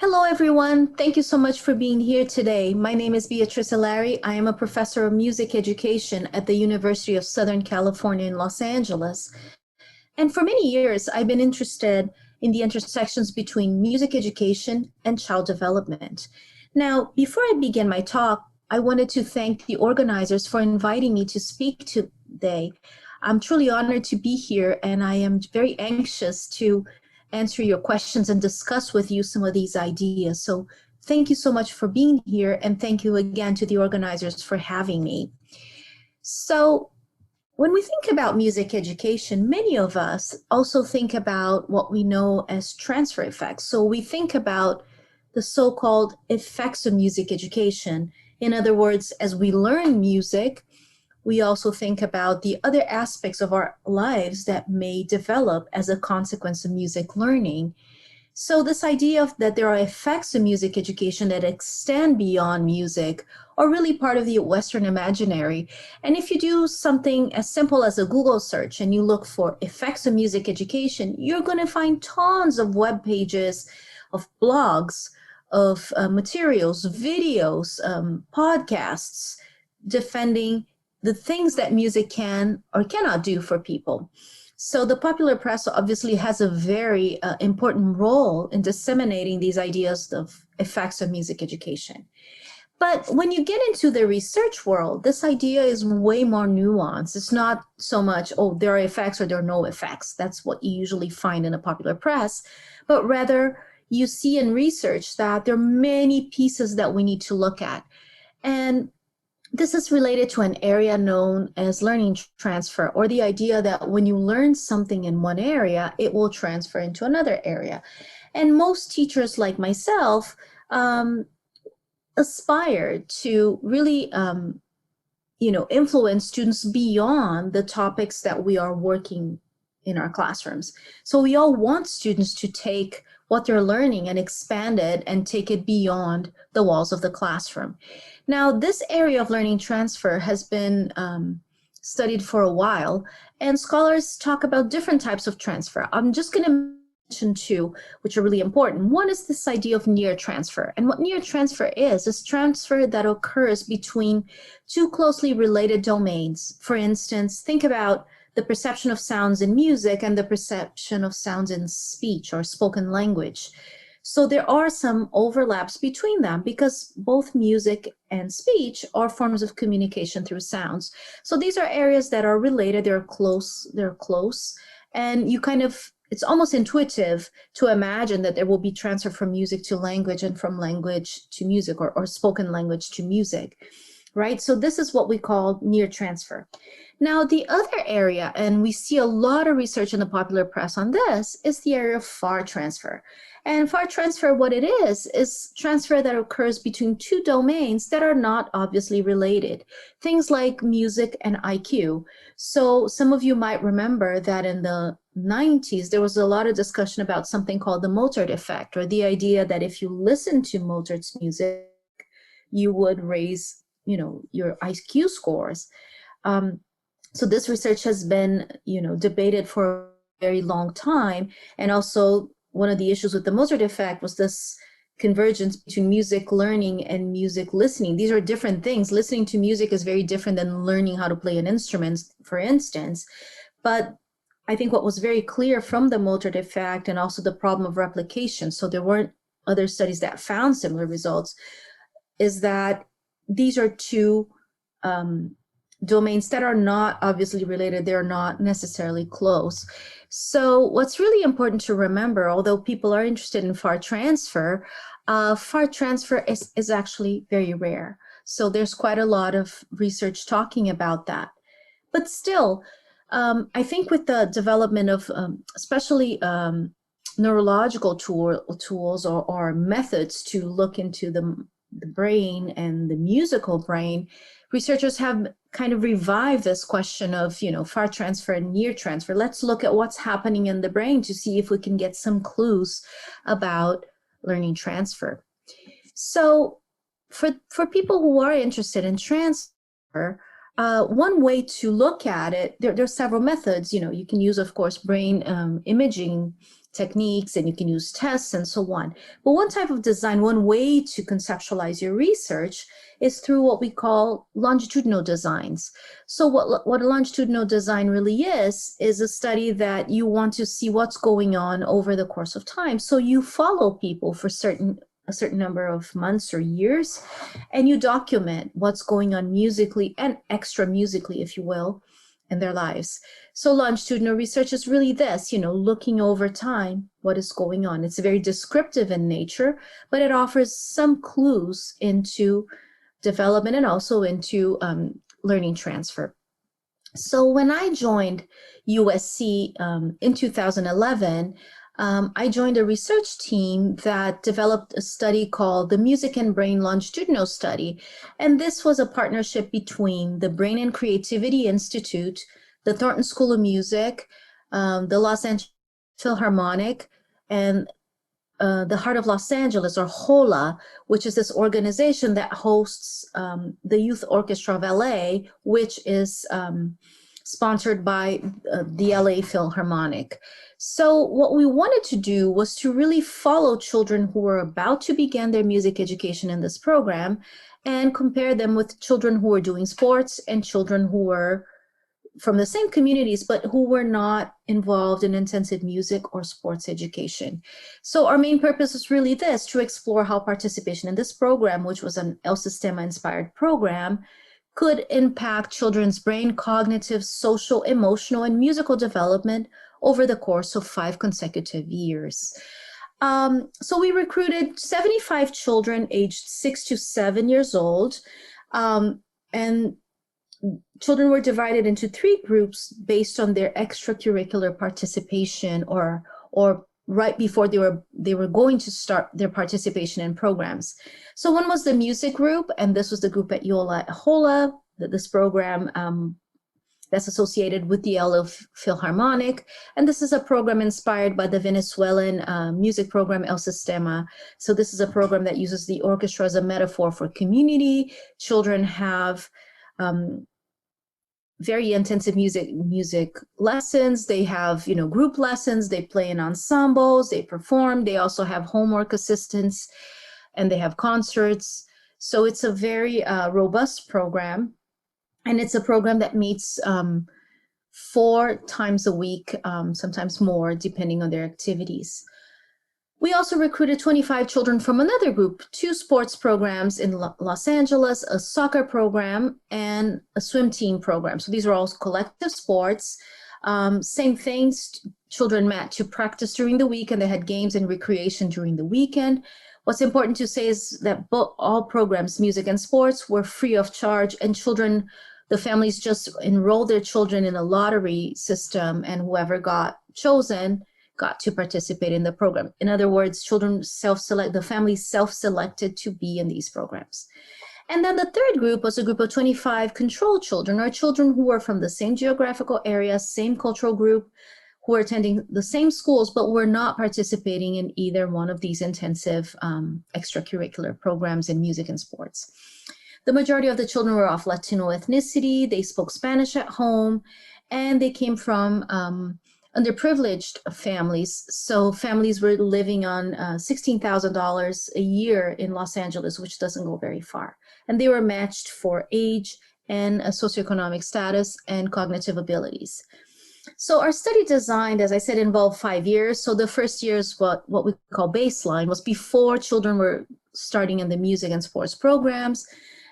Hello, everyone. Thank you so much for being here today. My name is Beatriz Ilari. I am a professor of music education at the University of Southern California in Los Angeles. And for many years, I've been interested in the intersections between music education and child development. Now, before I begin my talk, I wanted to thank the organizers for inviting me to speak today. I'm truly honored to be here, and I am very anxious to answer your questions and discuss with you some of these ideas. So thank you so much for being here, and thank you again to the organizers for having me. So when we think about music education, many of us also think about what we know as transfer effects. So we think about the so-called effects of music education. In other words, as we learn music, we also think about the other aspects of our lives that may develop as a consequence of music learning. So this idea of that there are effects of music education that extend beyond music are really part of the Western imaginary. And if you do something as simple as a Google search and you look for effects of music education, you're going to find tons of web pages, of blogs, of materials, videos, podcasts defending the things that music can or cannot do for people. So the popular press obviously has a very important role in disseminating these ideas of effects of music education. But when you get into the research world, this idea is way more nuanced. It's not so much, oh, there are effects or there are no effects. That's what you usually find in the popular press. But rather, you see in research that there are many pieces that we need to look at. And this is related to an area known as learning transfer, or the idea that when you learn something in one area, it will transfer into another area. And most teachers like myself aspire to really influence students beyond the topics that we are working in our classrooms. So we all want students to take what they're learning and expand it and take it beyond the walls of the classroom. Now, this area of learning transfer has been studied for a while, and scholars talk about different types of transfer. I'm just going to mention two, which are really important. One is this idea of near transfer. And what near transfer is transfer that occurs between two closely related domains. For instance, think about the perception of sounds in music and the perception of sounds in speech or spoken language. So there are some overlaps between them because both music and speech are forms of communication through sounds. So these are areas that are related, they're close, and you kind of, it's almost intuitive to imagine that there will be transfer from music to language and from language to music or spoken language to music, right? So this is what we call near transfer. Now, the other area, and we see a lot of research in the popular press on this, is the area of far transfer. And far transfer, what it is transfer that occurs between two domains that are not obviously related. Things like music and IQ. So some of you might remember that in the 90s, there was a lot of discussion about something called the Mozart effect, or the idea that if you listen to Mozart's music, you would raise, your IQ scores. So this research has been, debated for a very long time. And also one of the issues with the Mozart effect was this convergence between music learning and music listening. These are different things. Listening to music is very different than learning how to play an instrument, for instance. But I think what was very clear from the Mozart effect and also the problem of replication, so there weren't other studies that found similar results, is that these are two domains that are not obviously related. They're not necessarily close. So what's really important to remember, although people are interested in far transfer is actually very rare. So there's quite a lot of research talking about that. But still, I think with the development of especially neurological tools or methods to look into the brain and the musical brain, researchers have kind of revived this question of, far transfer and near transfer. Let's look at what's happening in the brain to see if we can get some clues about learning transfer. So for people who are interested in transfer, one way to look at it, there are several methods. You can use, of course, brain imaging techniques, and you can use tests and so on. But one type of design, one way to conceptualize your research is through what we call longitudinal designs. So what a longitudinal design really is a study that you want to see what's going on over the course of time. So you follow people for a certain number of months or years, and you document what's going on musically and extra musically, if you will, in their lives. So longitudinal research is really this, looking over time, what is going on. It's very descriptive in nature, but it offers some clues into development and also into learning transfer. So when I joined USC in 2011, I joined a research team that developed a study called the Music and Brain Longitudinal Study. And this was a partnership between the Brain and Creativity Institute, the Thornton School of Music, the Los Angeles Philharmonic, and the Heart of Los Angeles, or HOLA, which is this organization that hosts the Youth Orchestra of LA, which is sponsored by the LA Philharmonic. So what we wanted to do was to really follow children who were about to begin their music education in this program and compare them with children who were doing sports and children who were from the same communities, but who were not involved in intensive music or sports education. So our main purpose is really this, to explore how participation in this program, which was an El Sistema inspired program, could impact children's brain, cognitive, social, emotional, and musical development over the course of 5 consecutive years. So we recruited 75 children aged 6 to 7 years old, and children were divided into 3 groups based on their extracurricular participation or right before they were going to start their participation in programs. So one was the music group, and this was the group at YOLA at HOLA, this program that's associated with the LA Philharmonic. And this is a program inspired by the Venezuelan music program El Sistema. So this is a program that uses the orchestra as a metaphor for community. Children have very intensive music lessons. They have, group lessons. They play in ensembles. They perform. They also have homework assistance, and they have concerts. So it's a very robust program, and it's a program that meets 4 times a week, sometimes more, depending on their activities. We also recruited 25 children from another group, 2 sports programs in Los Angeles, a soccer program, and a swim team program. So these are all collective sports. Same things, children met to practice during the week, and they had games and recreation during the weekend. What's important to say is that all programs, music and sports, were free of charge, and the families just enrolled their children in a lottery system, and whoever got chosen got to participate in the program. In other words, the families self-selected to be in these programs. And then the third group was a group of 25 control children, or children who were from the same geographical area, same cultural group, who were attending the same schools, but were not participating in either one of these intensive extracurricular programs in music and sports. The majority of the children were of Latino ethnicity. They spoke Spanish at home, and they came from underprivileged families. So families were living on $16,000 a year in Los Angeles, which doesn't go very far. And they were matched for age and socioeconomic status and cognitive abilities. So our study designed, as I said, involved 5 years. So the first year is what we call baseline, was before children were starting in the music and sports programs.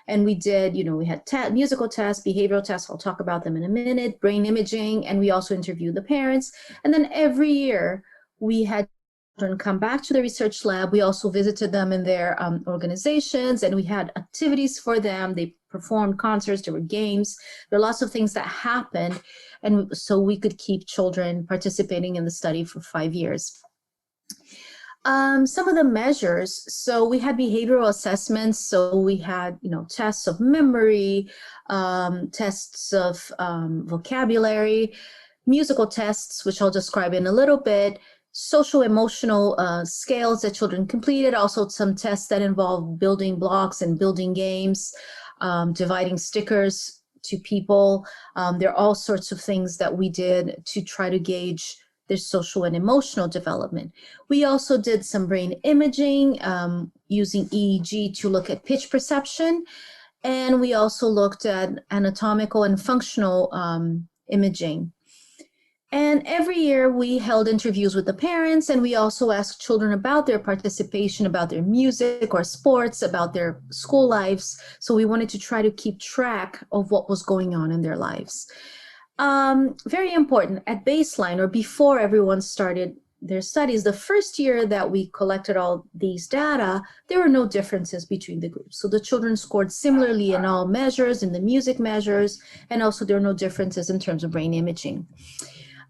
And we did, we had musical tests, behavioral tests, I'll talk about them in a minute, brain imaging, and we also interviewed the parents. And then every year we had children come back to the research lab. We also visited them in their organizations, and we had activities for them. They performed concerts, there were games, there were lots of things that happened. And so we could keep children participating in the study for 5 years. Some of the measures, so we had behavioral assessments. So we had, tests of memory, tests of vocabulary, musical tests, which I'll describe in a little bit, socioemotional scales that children completed, also some tests that involve building blocks and building games, dividing stickers to people. There are all sorts of things that we did to try to gauge their social and emotional development. We also did some brain imaging using EEG to look at pitch perception. And we also looked at anatomical and functional imaging. And every year we held interviews with the parents, and we also asked children about their participation, about their music or sports, about their school lives. So we wanted to try to keep track of what was going on in their lives. Very important, at baseline or before everyone started their studies, the first year that we collected all these data, there were no differences between the groups. So the children scored similarly in all measures, in the music measures, and also there were no differences in terms of brain imaging.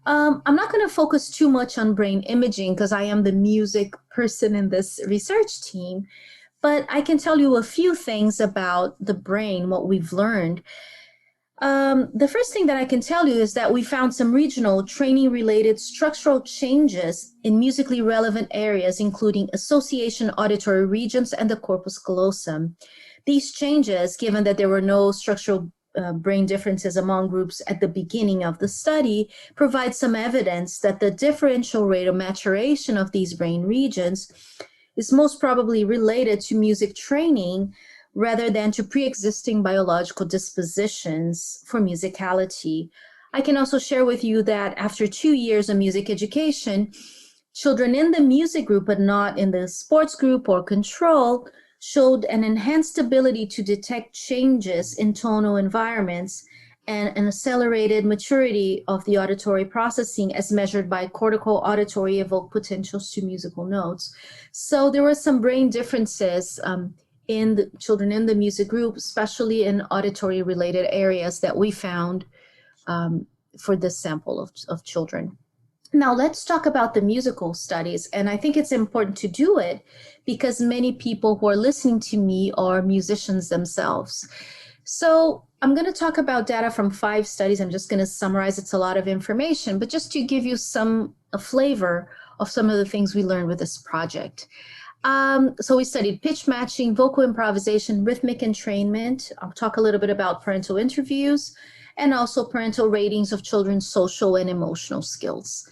I'm not going to focus too much on brain imaging because I am the music person in this research team, but I can tell you a few things about the brain, what we've learned. The first thing that I can tell you is that we found some regional training-related structural changes in musically relevant areas, including association auditory regions and the corpus callosum. These changes, given that there were no structural brain differences among groups at the beginning of the study, provide some evidence that the differential rate of maturation of these brain regions is most probably related to music training rather than to pre-existing biological dispositions for musicality. I can also share with you that after 2 years of music education, children in the music group, but not in the sports group or control, showed an enhanced ability to detect changes in tonal environments and an accelerated maturity of the auditory processing as measured by cortical auditory evoked potentials to musical notes. So there were some brain differences in the children in the music group, especially in auditory related areas that we found for this sample of children. Now let's talk about the musical studies. And I think it's important to do it because many people who are listening to me are musicians themselves. So I'm going to talk about data from 5 studies. I'm just going to summarize. It's a lot of information, but just to give you a flavor of some of the things we learned with this project. So we studied pitch matching, vocal improvisation, rhythmic entrainment. I'll talk a little bit about parental interviews and also parental ratings of children's social and emotional skills.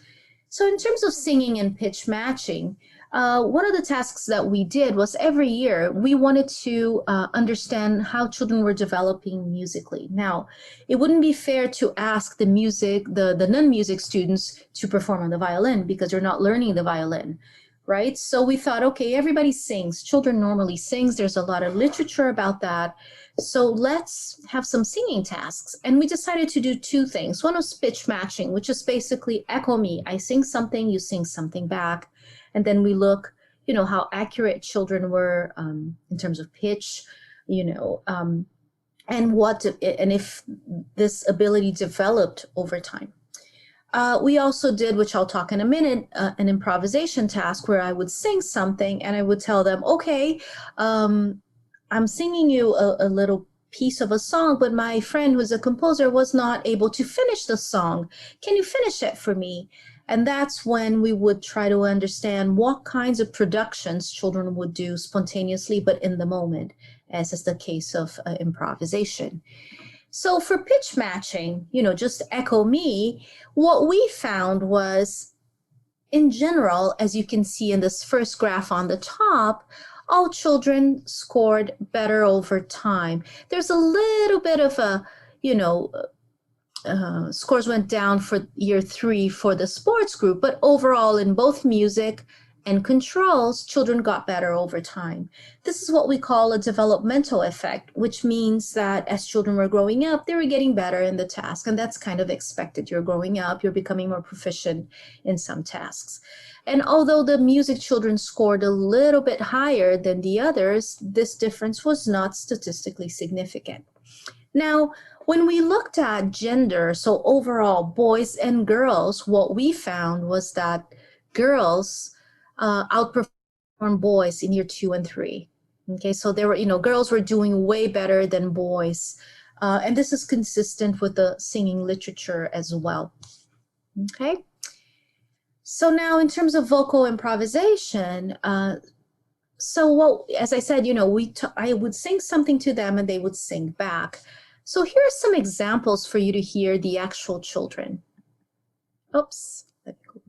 So in terms of singing and pitch matching, one of the tasks that we did was every year we wanted to understand how children were developing musically. Now, it wouldn't be fair to ask the non-music students to perform on the violin because they're not learning the violin, right? So we thought, okay, everybody sings. Children normally sings. There's a lot of literature about that. So let's have some singing tasks. And we decided to do 2 things. One was pitch matching, which is basically echo me. I sing something, you sing something back. And then we look, how accurate children were in terms of pitch, and if this ability developed over time. We also did, which I'll talk in a minute, an improvisation task where I would sing something and I would tell them, okay, I'm singing you a little piece of a song, but my friend who's a composer was not able to finish the song. Can you finish it for me? And that's when we would try to understand what kinds of productions children would do spontaneously, but in the moment, as is the case of improvisation. So for pitch matching, just echo me, what we found was, in general, as you can see in this first graph on the top, all children scored better over time. There's a little bit of scores went down for year 3 for the sports group, but overall in both music and controls, children got better over time. This is what we call a developmental effect, which means that as children were growing up, they were getting better in the task, and that's kind of expected. You're growing up, you're becoming more proficient in some tasks. And although the music children scored a little bit higher than the others, this difference was not statistically significant. Now, when we looked at gender, so overall boys and girls, what we found was that girls outperformed boys in year 2 and 3. Okay, so there were, girls were doing way better than boys. And this is consistent with the singing literature as well. Okay. So now in terms of vocal improvisation, as I said, I would sing something to them and they would sing back. So here are some examples for you to hear the actual children. Oops, let me go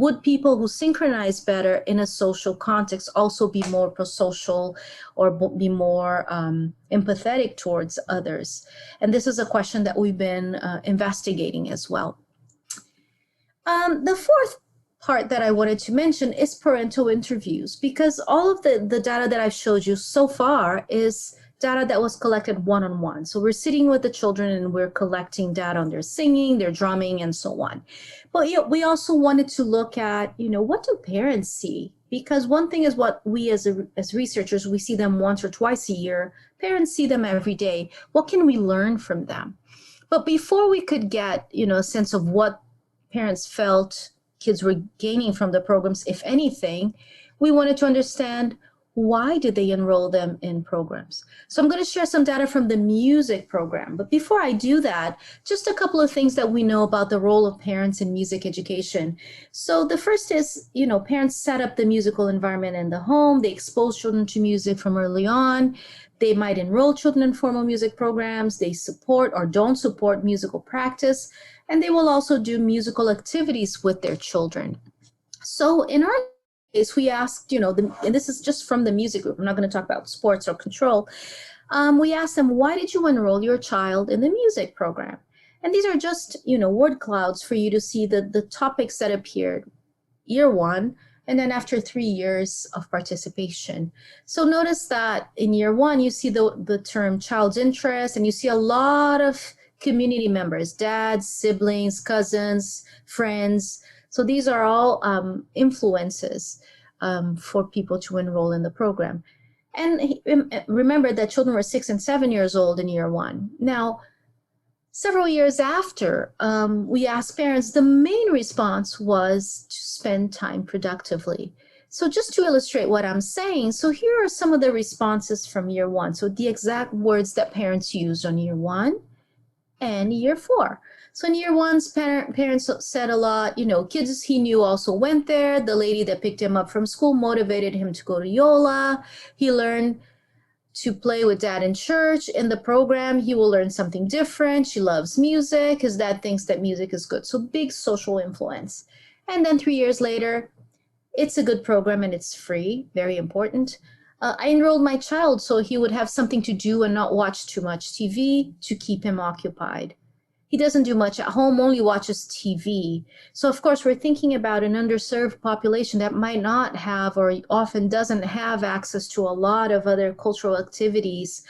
would people who synchronize better in a social context also be more prosocial or be more empathetic towards others? And this is a question that we've been investigating as well. The fourth part that I wanted to mention is parental interviews, because all of the data that I've showed you so far is data that was collected one-on-one. So we're sitting with the children and we're collecting data on their singing, their drumming, and so on. But we also wanted to look at, what do parents see? Because one thing is what we as researchers, we see them once or twice a year. Parents see them every day. What can we learn from them? But before we could get, a sense of what parents felt kids were gaining from the programs, if anything, we wanted to understand, why did they enroll them in programs? So I'm going to share some data from the music program. But before I do that, just a couple of things that we know about the role of parents in music education. So the first is, parents set up the musical environment in the home. They expose children to music from early on. They might enroll children in formal music programs. They support or don't support musical practice. And they will also do musical activities with their children. So in our case, we asked, and this is just from the music group, I'm not going to talk about sports or control. We asked them, why did you enroll your child in the music program? And these are just, word clouds for you to see the topics that appeared year one, and then after 3 years of participation. So notice that in year one, you see the term child's interest, and you see a lot of community members, dads, siblings, cousins, friends. So these are all influences for people to enroll in the program. And remember that children were 6 and 7 years old in year one. Now, several years after, we asked parents, the main response was to spend time productively. So just to illustrate what I'm saying, so here are some of the responses from year one. So the exact words that parents used on year one and year four. So in year one's parents said a lot, kids he knew also went there. The lady that picked him up from school motivated him to go to YOLA. He learned to play with dad in church. In the program, he will learn something different. She loves music. His dad thinks that music is good. So big social influence. And then 3 years later, it's a good program and it's free, very important. I enrolled my child so he would have something to do and not watch too much TV to keep him occupied. He doesn't do much at home, only watches TV. So of course, we're thinking about an underserved population that might not have or often doesn't have access to a lot of other cultural activities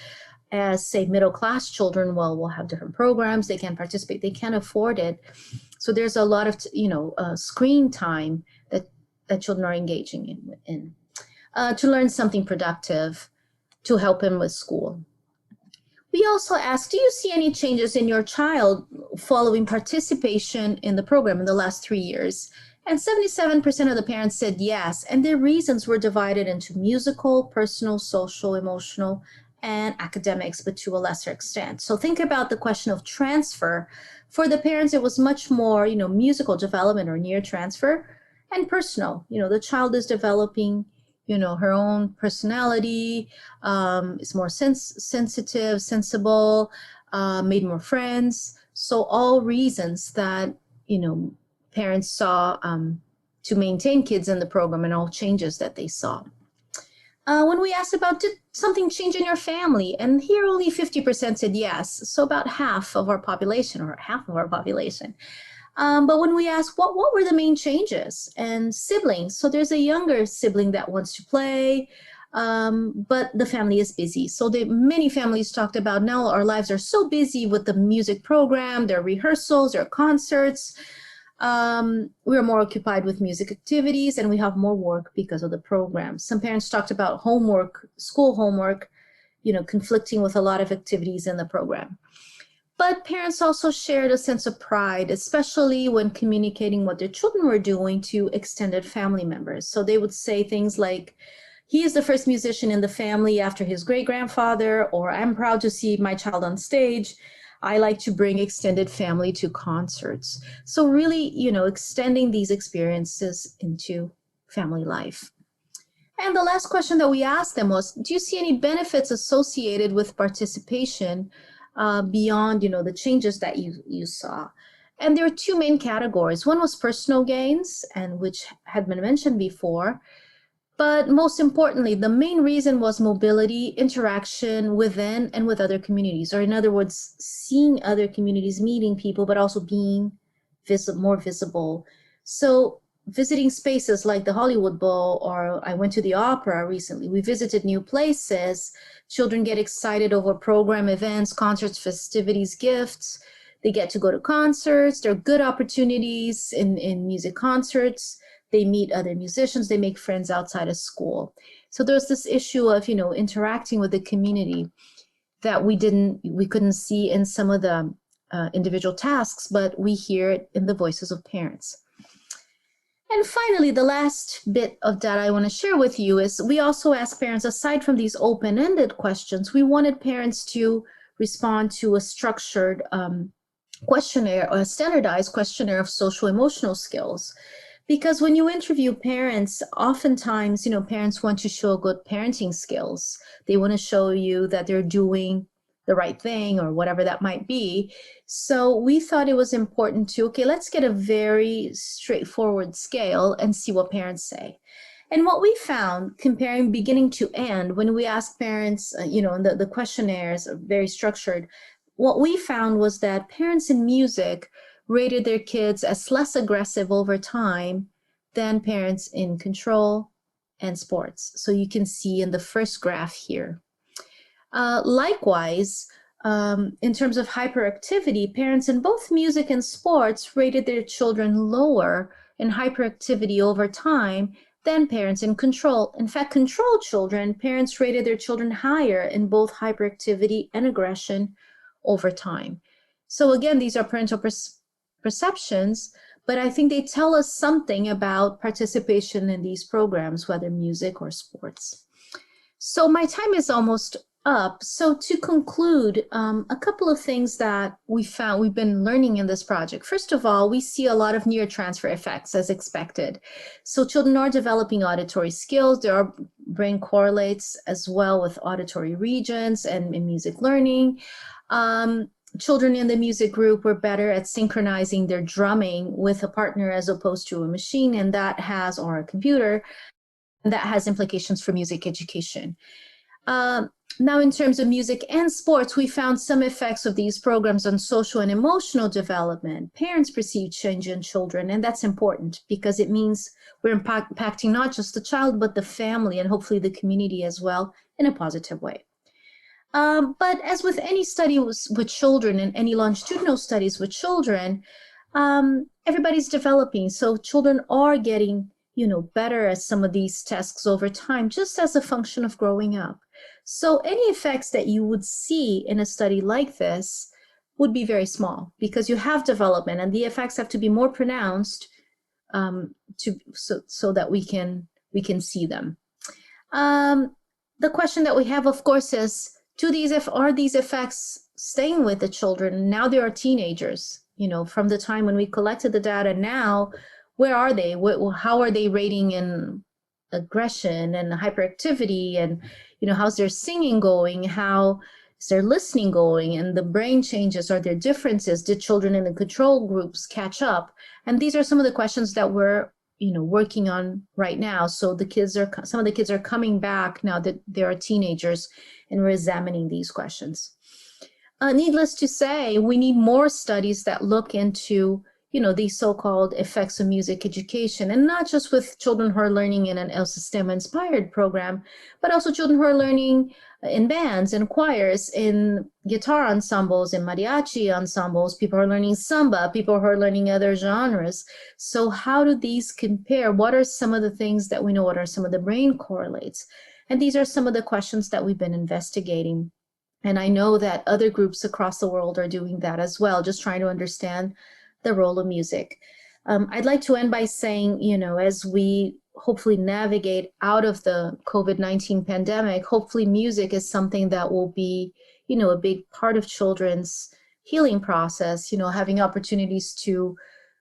as, say, middle-class children. Well, we'll have different programs. They can participate. They can't afford it. So there's a lot of, screen time that children are engaging in. To learn something productive to help him with school. We also asked, do you see any changes in your child following participation in the program in the last 3 years? And 77% of the parents said yes, and their reasons were divided into musical, personal, social, emotional, and academics, but to a lesser extent. So think about the question of transfer. For the parents, it was much more, musical development or near transfer, and personal. The child is developing her own personality, is more sensitive, sensible, made more friends. So all reasons that, parents saw to maintain kids in the program and all changes that they saw. When we asked about, did something change in your family? And here only 50% said yes. So about half of our population. But when we ask, what were the main changes? And siblings, so there's a younger sibling that wants to play, but the family is busy. So many families talked about, now our lives are so busy with the music program, their rehearsals, their concerts. We are more occupied with music activities and we have more work because of the program. Some parents talked about homework, school homework, conflicting with a lot of activities in the program. But parents also shared a sense of pride, especially when communicating what their children were doing to extended family members. So they would say things like, he is the first musician in the family after his great-grandfather, or I'm proud to see my child on stage. I like to bring extended family to concerts. So really, extending these experiences into family life. And the last question that we asked them was, do you see any benefits associated with participation beyond, the changes that you saw? And there are two main categories. One was personal gains, and which had been mentioned before. But most importantly, the main reason was mobility, interaction within and with other communities, or in other words, seeing other communities, meeting people, but also being more visible. So visiting spaces like the Hollywood Bowl, or I went to the opera recently. We visited new places. Children get excited over program, events, concerts, festivities, gifts. They get to go to concerts. There are good opportunities in music concerts. They meet other musicians. They make friends outside of school. So there's this issue of, interacting with the community that we couldn't see in some of the individual tasks, but we hear it in the voices of parents. And finally, the last bit of data I want to share with you is we also asked parents, aside from these open-ended questions, we wanted parents to respond to a structured questionnaire, or a standardized questionnaire of social-emotional skills. Because when you interview parents, oftentimes, parents want to show good parenting skills. They want to show you that they're doing the right thing or whatever that might be. So we thought it was important to, let's get a very straightforward scale and see what parents say. And what we found, comparing beginning to end, when we asked parents, and the questionnaires are very structured, what we found was that parents in music rated their kids as less aggressive over time than parents in control and sports. So you can see in the first graph here. Likewise, in terms of hyperactivity, parents in both music and sports rated their children lower in hyperactivity over time than parents in control. In fact, control children, parents rated their children higher in both hyperactivity and aggression over time. So again, these are parental perceptions, but I think they tell us something about participation in these programs, whether music or sports. So my time is almost up. So to conclude, a couple of things that we've been learning in this project. First of all, we see a lot of neurotransfer effects as expected. So children are developing auditory skills. Their brain correlates as well with auditory regions and in music learning. Children in the music group were better at synchronizing their drumming with a partner as opposed to a machine, and that has, or a computer, and that has implications for music education. Now, in terms of music and sports, we found some effects of these programs on social and emotional development. Parents perceive change in children, and that's important because it means we're impacting not just the child, but the family and hopefully the community as well in a positive way. But as with any study with children and any longitudinal studies with children, everybody's developing. So children are getting, better at some of these tasks over time, just as a function of growing up. So any effects that you would see in a study like this would be very small because you have development and the effects have to be more pronounced so that we can see them. The question that we have, of course, is, are these effects staying with the children? Now they are teenagers, from the time when we collected the data now, where are they? How are they rating in aggression and hyperactivity? And, how's their singing going? How is their listening going? And the brain changes, are there differences? Did children in the control groups catch up? And these are some of the questions that we're working on right now. So some of the kids are coming back now that they are teenagers, and we're examining these questions. Needless to say, we need more studies that look into, these so-called effects of music education, and not just with children who are learning in an El Sistema-inspired program, but also children who are learning in bands and choirs, in guitar ensembles, in mariachi ensembles, people who are learning samba, people who are learning other genres. So how do these compare? What are some of the things that we know? What are some of the brain correlates? And these are some of the questions that we've been investigating. And I know that other groups across the world are doing that as well, just trying to understand the role of music. I'd like to end by saying, as we hopefully navigate out of the COVID-19 pandemic, hopefully music is something that will be, a big part of children's healing process, having opportunities to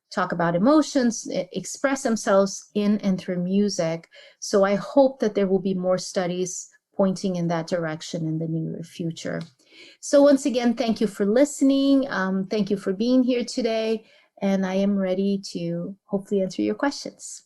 talk about emotions, express themselves in and through music. So I hope that there will be more studies pointing in that direction in the near future. So once again, thank you for listening. Thank you for being here today. and I am ready to hopefully answer your questions.